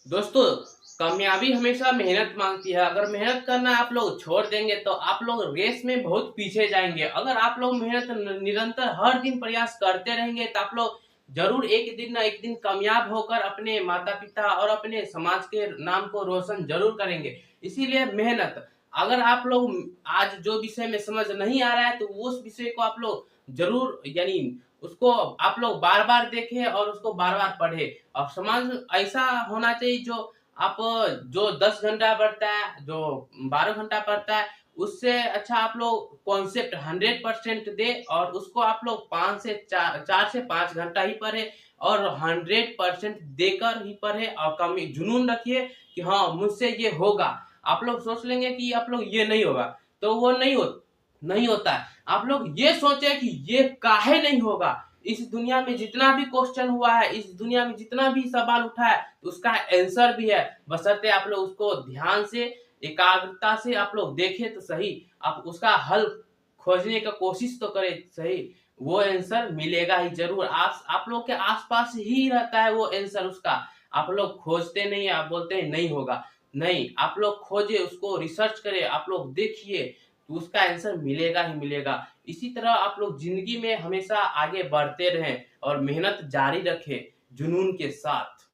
दोस्तों, कामयाबी हमेशा मेहनत मांगती है। अगर मेहनत करना आप लोग छोड़ देंगे तो आप लोग रेस में बहुत पीछे जाएंगे। अगर आप लोग मेहनत निरंतर हर दिन प्रयास करते रहेंगे तो आप लोग जरूर एक दिन ना एक दिन कामयाब होकर अपने माता पिता और अपने समाज के नाम को रोशन जरूर करेंगे। इसीलिए मेहनत, अगर आप लोग आज जो विषय में समझ नहीं आ रहा है तो उस विषय को आप लोग जरूर उसको आप लोग बार बार देखें और उसको बार बार पढ़े। और समाज ऐसा होना चाहिए जो आप जो 10 घंटा पढ़ता है, जो 12 घंटा पढ़ता है, उससे अच्छा आप लोग कॉन्सेप्ट 100% दे और उसको आप लोग 4 से 5 घंटा ही पढ़े और 100% देकर ही पढ़े और कमी जुनून रखिए कि हाँ मुझसे ये होगा। आप लोग सोच लेंगे कि आप लोग ये नहीं होगा तो वो नहीं होता है। आप लोग ये सोचे कि ये काहे नहीं होगा। इस दुनिया में जितना भी क्वेश्चन हुआ है, इस दुनिया में जितना भी सवाल उठा है, उसका आंसर भी है। बशर्ते आप लोग उसको ध्यान से, एकाग्रता से आप लोग देखें तो सही, आप उसका हल खोजने का कोशिश तो करें सही। वो आंसर मिलेगा ही जरूर। आप लोग के आसपास ही रहता है वो आंसर उसका। आप लोग खोजते नहीं है, आप बोलते हैं नहीं होगा। नहीं, आप लोग खोजे, उसको रिसर्च करें, आप लोग देखिए तो उसका आंसर मिलेगा ही मिलेगा। इसी तरह आप लोग जिंदगी में हमेशा आगे बढ़ते रहें और मेहनत जारी रखें जुनून के साथ।